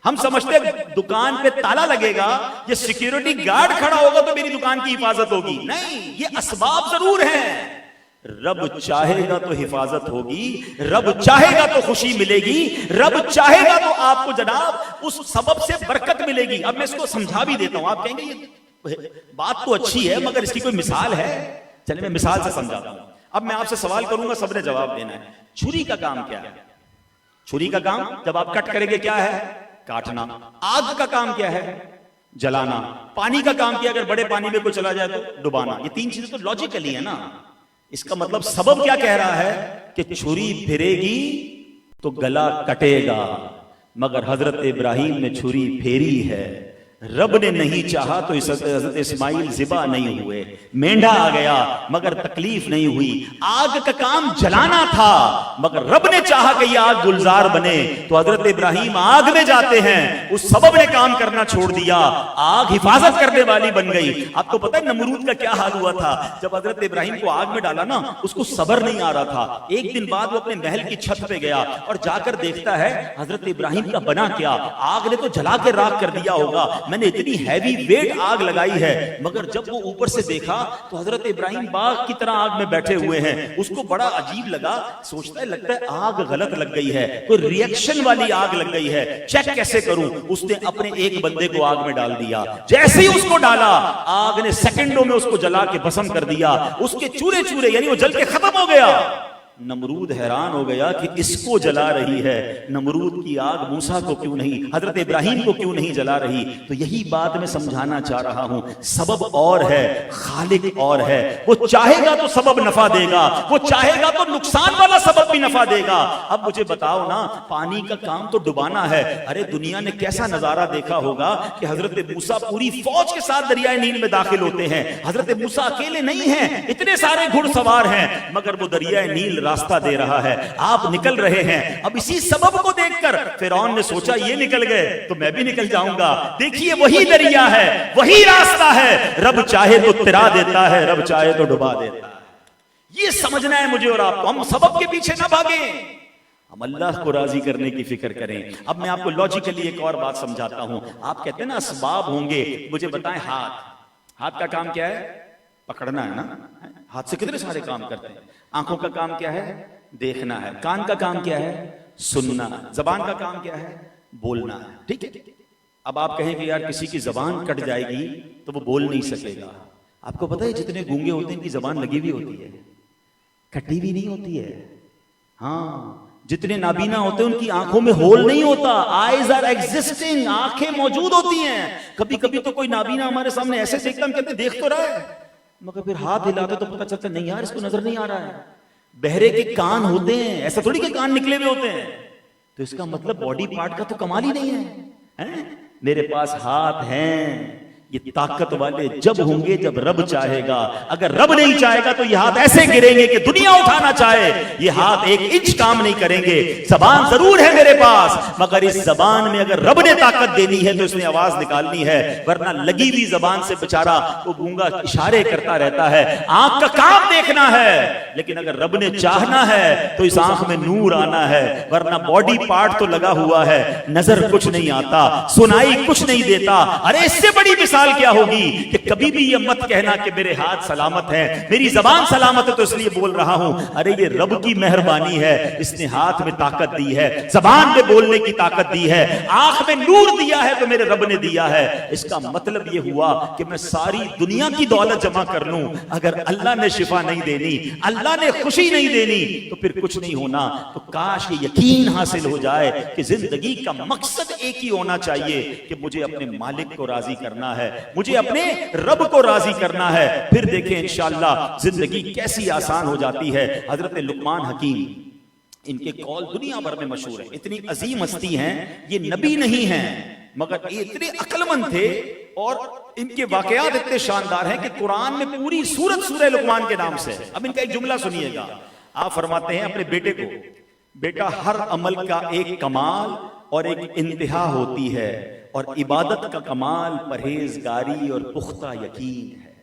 [SPEAKER 1] ہم سمجھتے ہیں دکان پہ تالا لگے گا, یہ سیکیورٹی گارڈ کھڑا ہوگا تو میری دکان کی حفاظت ہوگی. نہیں, یہ اسباب ضرور ہیں. رب چاہے گا تو حفاظت ہوگی, رب چاہے گا تو خوشی ملے گی, رب چاہے گا تو آپ کو جناب اس سبب سے برکت ملے گی. اب میں اس کو سمجھا بھی دیتا ہوں. آپ کہیں گے یہ بات تو اچھی ہے مگر اس کی کوئی مثال ہے؟ چلے میں مثال سے سمجھاتا ہوں. اب میں آپ سے سوال کروں گا, سب نے جواب دینا ہے. چھری کا کام کیا ہے؟ چھری کا کام جب آپ کٹ کریں گے کیا ہے؟ کاٹنا. آگ کا کام کیا ہے؟ جلانا. پانی کا کام کیا, اگر بڑے پانی میں کوئی چلا جائے تو ڈبانا. یہ تین چیزیں تو لاجیکلی ہے نا. اس کا مطلب سبب کیا کہہ رہا ہے کہ چھری پھرے گی تو گلا کٹے گا, مگر حضرت ابراہیم نے چھری پھیری ہے. رب نے نہیں چاہا تو حضرت اسماعیل ذبح نہیں ہوئے, مینڈا آ گیا مگر تکلیف نہیں ہوئی. آگ کا کام جلانا تھا مگر رب نے چاہا کہ یہ آگ گلزار بنے تو حضرت ابراہیم آگ میں جاتے ہیں. اس سبب نے کام کرنا چھوڑ دیا, آگ حفاظت کرنے والی بن گئی. آپ کو پتہ ہے نمرود کا کیا حال ہوا تھا جب حضرت ابراہیم کو آگ میں ڈالا نا, اس کو صبر نہیں آ رہا تھا. ایک دن بعد وہ اپنے محل کی چھت پہ گیا اور جا کر دیکھتا ہے حضرت ابراہیم کا بنا کیا, آگ نے تو جلا کے راکھ کر دیا ہوگا, میں نے اتنی ہیوی ویٹ آگ لگائی ہے. مگر جب وہ اوپر سے دیکھا تو حضرت ابراہیم باغ کی طرح آگ میں بیٹھے ہوئے ہیں. اس کو بڑا عجیب لگا, سوچتا ہے لگتا ہے آگ غلط لگ گئی ہے, کوئی ریئیکشن والی آگ لگ گئی ہے, چیک کیسے کروں. اس نے اپنے ایک بندے کو آگ میں ڈال دیا. جیسے ہی اس کو ڈالا آگ نے سیکنڈوں میں اس کو جلا کے بھسم کر دیا. اس کے چورے چورے یعنی وہ جل کے ختم ہو گیا. نمرود حیران ہو گیا کہ اس کو جلا رہی ہے, نمرود کی آگ موسیٰ کو کیوں نہیں, حضرت ابراہیم کو کیوں نہیں جلا رہی. تو یہی بات میں سمجھانا چاہ رہا ہوں, سبب اور ہے, خالق اور ہے. وہ چاہے گا تو سبب نفع دے گا, وہ چاہے گا تو نقصان والا سبب بھی نفع دے گا. اب مجھے بتاؤ نا, پانی کا کام تو ڈبانا ہے. ارے دنیا نے کیسا نظارہ دیکھا ہوگا کہ حضرت موسیٰ پوری فوج کے ساتھ دریائے نیل میں داخل ہوتے ہیں. حضرت موسیٰ اکیلے نہیں ہیں, اتنے سارے گھڑ سوار ہیں, مگر وہ دریائے نیل راستہ دے رہا ہے, آپ نکل رہے ہیں. اب اسی سبب کو دیکھ کر فرعون نے سوچا یہ نکل گئے تو میں بھی نکل جاؤں گا. دیکھیے وہی دریا ہے, وہی راستہ ہے, رب چاہے تو ترا دیتا ہے, رب چاہے تو ڈبا دیتا ہے. یہ سمجھنا ہے مجھے اور آپ کو. ہم سبب کے پیچھے نہ بھاگیں, ہم اللہ کو راضی کرنے کی فکر کریں. اب میں آپ کو لاجیکلی ایک اور بات سمجھاتا ہوں. آپ کہتے ہیں نا اسباب ہوں گے, مجھے بتائیں ہاتھ کا کام کیا ہے؟ پکڑنا ہے نا. ہاتھ سے کتنے سارے کام کرتے ہیں. آنکھوں کا کام کیا ہے؟ دیکھنا ہے. کان کا کام کیا ہے؟ سننا ہے. زبان کا کام کیا ہے؟ بولنا ہے. ٹھیک ہے. اب آپ کہیں کہ یار کسی کی زبان کٹ جائے گی تو وہ بول نہیں سکے گا. آپ کو پتہ ہے جتنے گونگے ہوتے ہیں ان کی زبان لگی ہوئی ہوتی ہے, کٹی بھی نہیں ہوتی ہے. ہاں, جتنے نابینا ہوتے ہیں ان کی آنکھوں میں ہول نہیں ہوتا. آئیز آر ایگزسٹنگ, آنکھیں موجود ہوتی ہیں. کبھی کبھی تو کوئی نابینا ہمارے سامنے ایسے دیکھتا ہم کہتے دیکھ تو رہا ہے, مگر پھر ہاتھ ہلاتے تو پتہ چلتا نہیں یار اس کو نظر نہیں آ رہا ہے. بہرے کے کان ہوتے ہیں, ایسا تھوڑی کہ کان نکلے ہوئے ہوتے ہیں. تو اس کا مطلب باڈی پارٹ کا تو کمال ہی نہیں ہے. میرے پاس ہاتھ ہیں, یہ طاقت والے جب ہوں گے جب رب چاہے گا. اگر رب نہیں چاہے گا تو یہ ہاتھ ایسے گریں گے کہ دنیا اٹھانا چاہے یہ ہاتھ ایک انچ کام نہیں کریں گے. زبان ضرور ہے میرے پاس, مگر اس زبان میں اگر رب نے طاقت دینی ہے تو اس نے آواز نکالنی ہے, ورنہ لگی ہوئی زبان سے بیچارہ وہ گونگا اشارے کرتا رہتا ہے. آنکھ کا کام دیکھنا ہے, لیکن اگر رب نے چاہنا ہے تو اس آنکھ میں نور آنا ہے, ورنہ باڈی پارٹ تو لگا ہوا ہے, نظر کچھ نہیں آتا, سنائی کچھ نہیں دیتا. ارے اس سے بڑی مثال مثال کیا ہوگی کہ کبھی بھی یہ مت کہنا کہ میرے ہاتھ سلامت ہیں، میری زبان سلامت ہے تو اس لیے بول رہا ہوں. ارے یہ رب کی مہربانی ہے، اس نے ہاتھ میں طاقت دی ہے، زبان میں بولنے کی طاقت دی ہے، آنکھ میں نور دیا ہے تو میرے رب نے دیا ہے. اس کا مطلب یہ ہوا کہ میں ساری دنیا کی دولت جمع کر لوں، اگر اللہ نے شفا نہیں دینی، اللہ نے خوشی نہیں دینی تو پھر کچھ نہیں ہونا. تو کاش یہ یقین حاصل ہو جائے کہ زندگی کا مقصد ایک ہی ہونا چاہیے کہ مجھے اپنے مالک کو راضی کرنا ہے، مجھے اپنے رب کو راضی کرنا ہے. پھر دیکھیں انشاءاللہ زندگی کیسی آسان ہو جاتی ہے. حضرت لقمان حکیم، ان کے قول دنیا بھر میں مشہور ہیں، اتنی عظیم ہستی ہیں، یہ نبی نہیں ہیں مگر یہ اتنے عقل مند تھے اور ان کے واقعات اتنے شاندار ہیں کہ قرآن میں پوری سورت سورہ لقمان کے نام سے. اب ان کا ایک جملہ سنیے گا. آپ فرماتے ہیں اپنے بیٹے کو، بیٹا ہر عمل کا ایک کمال اور ایک انتہا ہوتی ہے، اور عبادت کا کمال پرہیزگاری اور پختہ یقین ہے.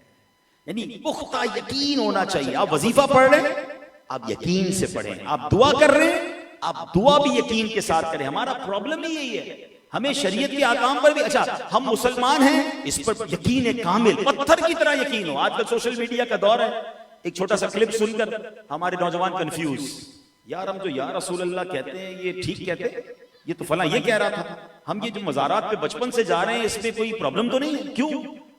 [SPEAKER 1] یعنی پختہ یقین ہونا چاہیے. آپ وظیفہ پڑھ رہے ہیں، آپ یقین سے پڑھیں. آپ دعا کر رہے ہیں، آپ دعا بھی یقین کے ساتھ کریں. ہمارا پرابلم ہی یہی ہے، ہمیں شریعت کے احکام پر بھی اچھا ہم مسلمان ہیں اس پر یقین کامل، پتھر کی طرح یقین ہو. آج کل سوشل میڈیا کا دور ہے، ایک چھوٹا سا کلپ سن کر ہمارے نوجوان کنفیوز، یار ہم جو یا رسول اللہ کہتے ہیں یہ ٹھیک کہتے ہیں، یہ تو فلاں یہ کہہ رہا تھا، ہم یہ جو مزارات پہ بچپن سے جا رہے ہیں اس میں کوئی پرابلم تو نہیں ہے. کیوں؟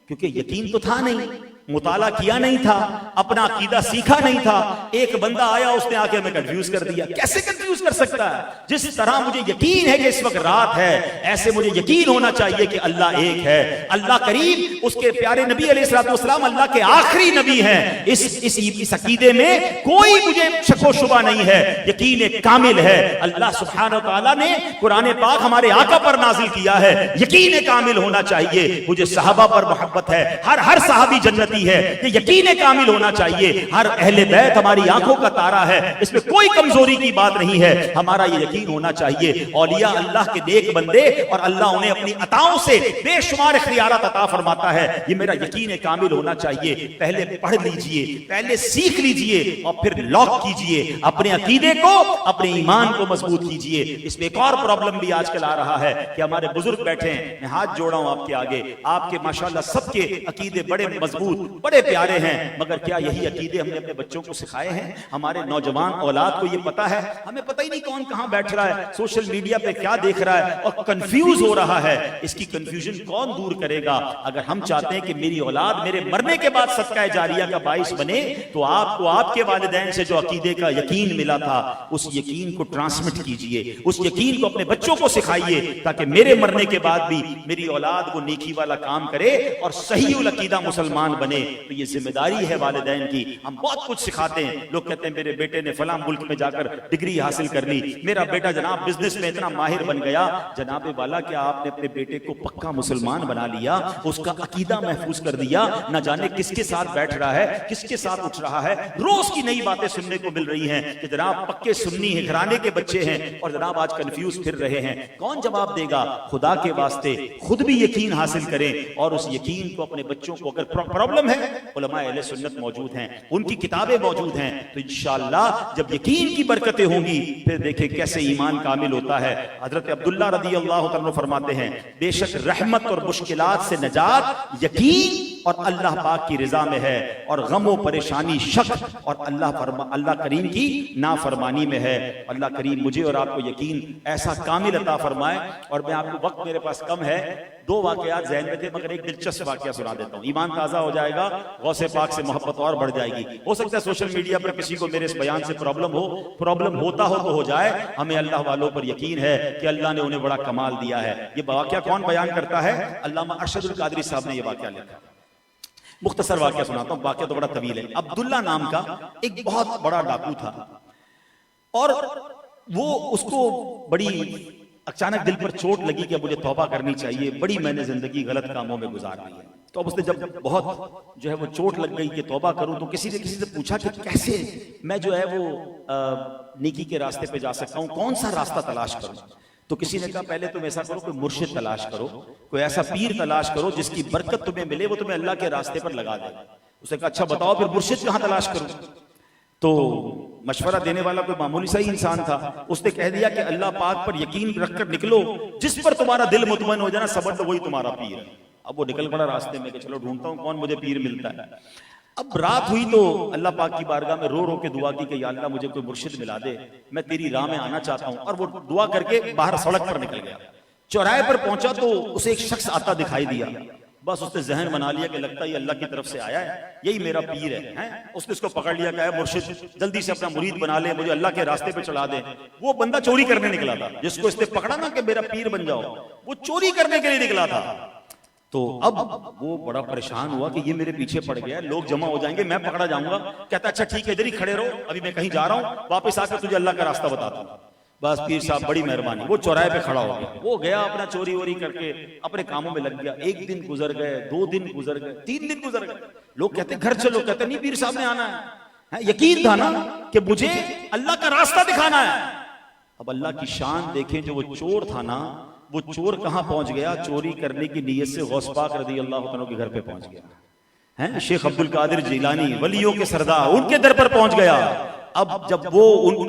[SPEAKER 1] کیونکہ یقین تو تھا نہیں، مطالعہ کیا نہیں تھا، اپنا عقیدہ سیکھا نہیں تھا. ایک بندہ آیا اس نے آ کے ہمیں کنفیوز کر دیا. کیسے کنفیوز کر سکتا ہے؟ جس طرح مجھے یقین ہے کہ اس وقت رات ہے، ایسے مجھے یقین ہونا چاہیے کہ اللہ ایک ہے. اللہ کریم اس کے پیارے نبی علیہ الصلوۃ والسلام اللہ کے آخری نبی ہیں. اس عقیدے میں کوئی مجھے شک و شبہ نہیں ہے، یقین کامل ہے. اللہ سبحانہ و تعالیٰ نے قرآن پاک ہمارے آقا پر نازل کیا ہے، یقین کامل ہونا چاہیے. مجھے صحابہ پر محبت ہے، ہر صحابی جنتی ہے، یہ یقین کامل ہونا چاہیے. ہر اہل بیت ہماری آنکھوں کا تارا ہے، اس میں کوئی کمزوری کی بات نہیں ہے. ہمارا یہ یقین ہونا چاہیے. اولیاء اللہ کے نیک بندے اور اللہ انہیں اپنی عطاؤں سے بے شمار اختیارات عطا فرماتا ہے، یہ میرا یقین کامل ہونا چاہیے. پہلے پڑھ لیجئے، پہلے سیکھ لیجئے اور پھر لاک کیجئے اپنے عقیدے کو، اپنے ایمان کو مضبوط کیجئے. اس میں ایک اور پرابلم بھی آج کل آ رہا ہے کہ ہمارے بزرگ بیٹھے ہیں، میں ہاتھ جوڑا ہوں آپ کے آگے، آپ کے ماشاءاللہ سب کے عقیدے بڑے مضبوط، بڑے پیارے ہیں، مگر کیا یہی عقیدے ہم نے اپنے بچوں کو سکھائے ہیں؟ ہمارے نوجوان اولاد کو یہ پتا ہے؟ ہمیں پتہ ہی نہیں کون کہاں بیٹھ رہا ہے، سوشل میڈیا پہ کیا دیکھ رہا ہے اور کنفیوز ہو رہا ہے. اس کی کنفیوژن کون دور کرے گا؟ اگر ہم چاہتے ہیں کہ میری اولاد میرے مرنے کے بعد صدقہ جاریہ کا باعث بنے تو آپ کو آپ کے والدین سے جو عقیدے کا یقین ملا تھا اس یقین کو ٹرانسمٹ کیجئے، اس یقین کو اپنے بچوں کو سکھائیے تاکہ میرے مرنے کے بعد بھی میری اولاد وہ نیکی والا کام کرے اور صحیح العقیدہ مسلمان بنے. تو یہ ذمہ داری ہے والدین کی. ہم بہت کچھ سکھاتے ہیں، لوگ کہتے ہیں میرے بیٹے نے فلاں ملک میں جا کر ڈگری حاصل کر لی، میرا بیٹا جناب بزنس میں اتنا ماہر بن گیا. جناب والا کیا آپ نے اپنے بیٹے کو پکا مسلمان بنا لیا، اس کا عقیدہ محفوظ کر دیا؟ نہ جانے کس کے ساتھ بیٹھ رہا ہے، کس کے ساتھ اٹھ رہا ہے. روز کی نئی باتیں سننے کو مل رہی ہیں کہ جناب پکے سنی ہے، گھرانے کے بچے ہیں اور جناب آج کنفیوز پھر رہے ہیں. کون جواب دے گا؟ خدا کے واسطے خود بھی یقین حاصل کریں اور اس یقین کو اپنے بچوں کو، اگر پرابلم ہے علماء اہل سنت موجود ہیں، ان کی کتابیں موجود ہیں، تو انشاءاللہ جب یقین کی برکتیں ہوں گی پھر دیکھیں کیسے ایمان کامل ہوتا ہے. حضرت عبداللہ رضی اللہ تعالیٰ فرماتے ہیں بے شک رحمت اور مشکلات سے نجات یقین اور اللہ پاک کی رضا میں ہے، اور غم و پریشانی شک اور اللہ کریم کی نافرمانی میں ہے. اللہ کریم مجھے اور آپ کو یقین ایسا کامل عطا فرمائے. اور میں آپ کو، وقت میرے پاس کم ہے، دو واقعات ذہن میں تھے مگر ایک دلچسپ واقعہ سنا دیتا ہوں. ایمان تازہ ہو جائے گا، غوث پاک سے محبت اور بڑھ جائے گی. ہو سکتا ہے سوشل میڈیا پر کسی کو میرے اس بیان سے پرابلم ہوتا ہو تو ہو جائے. ہمیں اللہ والوں پر یقین ہے کہ اللہ نے انہیں بڑا کمال دیا ہے. یہ واقعہ کون بیان کرتا ہے؟ علامہ ارشد القادری صاحب نے یہ واقعہ لکھا. مختصر واقعہ سناتا ہوں، واقعہ تو بڑا طویل ہے. عبداللہ نام کا ایک بہت بڑا ڈاکو تھا اور وہ اس کو بڑی اچانک دل پر چوٹ لگی کہ مجھے توبہ کرنی چاہیے، بڑی میں نے زندگی غلط کاموں میں گزار دی ہے. تو اب اس نے جب بہت جو ہے وہ چوٹ لگ گئی کہ توبہ کروں، تو کسی سے پوچھا کہ کیسے میں جو ہے وہ نیکی کے راستے پہ جا سکتا ہوں، کون سا راستہ تلاش کروں؟ تو کسی نے کہا پہلے تم ایسا کرو، کوئی مرشد تلاش کرو، کوئی ایسا پیر تلاش کرو جس کی برکت تمہیں ملے، وہ تمہیں اللہ کے راستے پر لگا دے. اس نے کہا اچھا بتاؤ پھر مرشد کہاں تلاش کروں؟ تو مشورہ دینے والا کوئی معمولی سا ہی انسان تھا. اس نے کہہ دیا کہ اللہ پاک پر یقین رکھ کر نکلو، جس پر تمہارا دل مطمئن ہو جانا سبر تو وہی تمہارا پیر ہے. اب وہ نکل پڑا راستے میں کہ چلو ڈھونڈتا ہوں کون مجھے پیر ملتا ہے. اب رات ہوئی تو اللہ پاک کی بارگاہ میں رو رو کے دعا کی کہ یا اللہ مجھے کوئی مرشد ملا دے, میں تیری راہ میں آنا چاہتا ہوں. اور وہ دعا کر کے باہر سڑک پر نکل گیا. چوراہے پر پہنچا تو اسے ایک شخص آتا دکھائی دیا. بس اس نے ذہن بنا لیا کہ لگتا ہے یہ اللہ کی طرف سے آیا ہے, یہی میرا پیر ہے. اس نے اس کو پکڑ لیا کہ اے مرشد جلدی سے اپنا مرید بنا لے, مجھے اللہ کے راستے پہ چلا دے. وہ بندہ چوری کرنے نکلا تھا, جس کو اس نے پکڑا نا کہ میرا پیر بن جاؤ, وہ چوری کرنے کے لیے نکلا تھا. تو اب وہ بڑا پریشان ہوا کہ یہ میرے پیچھے پڑ گیا, لوگ جمع ہو جائیں گے, میں پکڑا جاؤں گا. کہتا اچھا ٹھیک ہے ادھر ہی کھڑے رہو, ابھی میں کہیں جا رہا ہوں, واپس آ کر تجھے اللہ کا راستہ بتاتا ہوں. بس پیر صاحب بڑی مہربانی. وہ چوراہے پہ کھڑا ہو گیا, وہ گیا اپنا چوری ووری کر کے اپنے کاموں میں لگ گیا. 1 دن گزر گئے, 2 دن گزر گئے, 3 دن گزر گئے. لوگ کہتے گھر چلو, کہتے نہیں پیر صاحب نے آنا ہے. یقین تھا نا کہ مجھے اللہ کا راستہ دکھانا ہے. اب اللہ کی شان دیکھیں, جو وہ چور تھا نا, وہ چور کہاں پہنچ گیا؟ چوری کرنے کی نیت سے غوث پاک رضی اللہ عنہ کے گھر پہ پہنچ گیا. شیخ عبد القادر جیلانی ولیوں کے سردار, ان کے در پر پہنچ گیا. اب جب وہ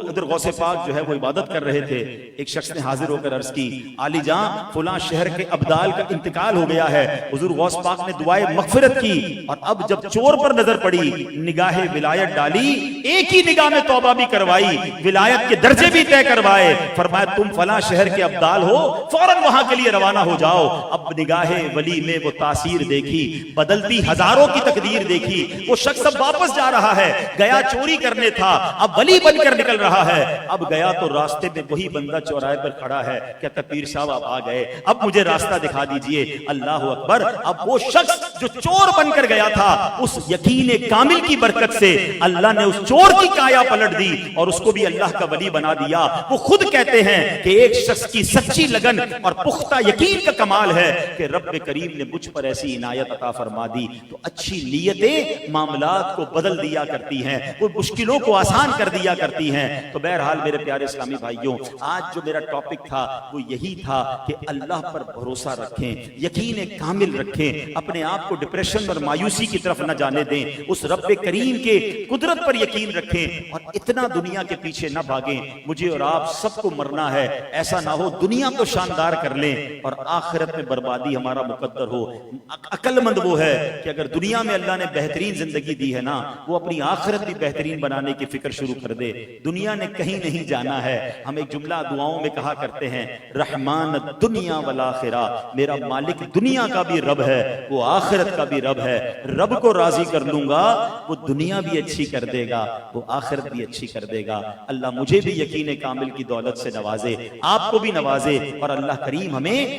[SPEAKER 1] ادھر غوث پاک جو ہے وہ عبادت کر رہے تھے, ایک شخص نے حاضر ہو کر عرض کی علی جان فلاں شہر کے ابدال کا انتقال ہو گیا ہے. حضور غوث پاک نے دعائے مغفرت کی, اور اب جب چور پر نظر پڑی نگاہ ولایت ڈالی, ایک ہی نگاہ میں توبہ بھی کروائی, ولایت کے درجے بھی طے کروائے. فرمایا تم فلاں شہر کے ابدال ہو, فوراً وہاں کے لیے روانہ ہو جاؤ. اب نگاہ ولی میں وہ تاثیر دیکھی, بدلتی ہزاروں کی تقدیر دیکھی. وہ شخص اب واپس جا رہا ہے, گیا چوری کرنے تھا, اب ولی بن کر نکل رہا ہے. اب گیا تو راستے میں وہی بندہ چوراہے پر کھڑا ہے, کہتا پیر صاحب آپ آ گئے, اب مجھے راستہ دکھا دیجئے. اللہ اکبر. اب وہ شخص جو چور بن کر گیا تھا, اس یقین کامل کی برکت سے اللہ نے اس چور کی کایا پلٹ دی اور اس کو بھی اللہ کا ولی بنا دیا. وہ خود کہتے ہیں کہ ایک شخص کی سچی لگن اور پختہ یقین کا کمال ہے کہ رب کریم نے مجھ پر ایسی عنایت عطا فرما دی. تو اچھی نیتیں معاملات کو بدل دیا کرتی ہیں, وہ مشکلوں کو آسان کر دیا کرتی ہیں. تو بہرحال میرے پیارے اسلامی بھائیوں, آج جو میرا ٹاپک تھا وہ یہی تھا کہ اللہ پر بھروسہ رکھیں, یقین کامل رکھیں, اپنے آپ کو ڈپریشن اور مایوسی کی طرف نہ جانے دیں, اس رب کریم کے قدرت پر یقین رکھیں, اور اتنا دنیا کے پیچھے نہ بھاگیں. مجھے اور آپ سب کو مرنا ہے, ایسا نہ ہو دنیا کو شاندار کر لیں اور آخرت میں بربادی ہمارا مقدر ہو. عقل مند وہ ہے کہ اگر دنیا میں اللہ نے بہترین زندگی دی ہے نا, وہ اپنی آخرت بھی بہترین بنانے کی فکر شروع کر دے. دنیا نے کہیں نہیں جانا ہے. ہم ایک جملہ دعاؤں میں کہا کرتے ہیں, رحمان الدنیا والآخرہ, میرا مالک دنیا کا بھی رب ہے, وہ آخرت کا بھی رب ہے. رب کو راضی کر لوں گا, وہ دنیا بھی اچھی کر دے گا, وہ آخرت بھی اچھی کر دے گا. اللہ مجھے بھی یقین کامل کی دولت سے نوازے, آپ کو بھی نوازے, اور اللہ کریم ہمیں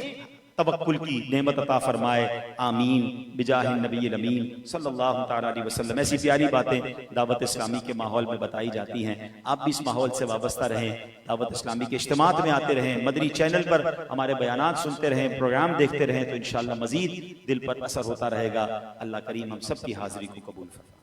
[SPEAKER 1] توکل کی نعمت عطا فرمائے. آمین بجاہ النبی الامین صلی اللہ تعالی علیہ وسلم. ایسی پیاری باتیں دعوت اسلامی کے ماحول میں بتائی جاتی ہیں. آپ بھی اس ماحول سے وابستہ رہیں, دعوت اسلامی کے اجتماعات میں آتے رہیں, مدنی چینل پر ہمارے بیانات سنتے رہیں, پروگرام دیکھتے رہیں, تو انشاءاللہ مزید دل پر اثر ہوتا رہے گا. اللہ کریم ہم سب کی حاضری کو قبول فرمائے.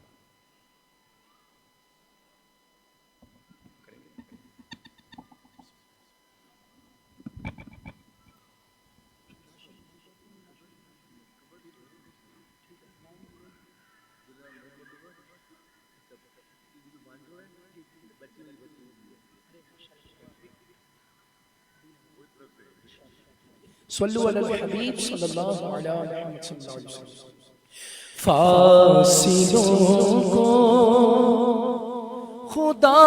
[SPEAKER 2] صلو علی الحبیب صلی اللہ علیہ وسلم. فاصلوں کو خدا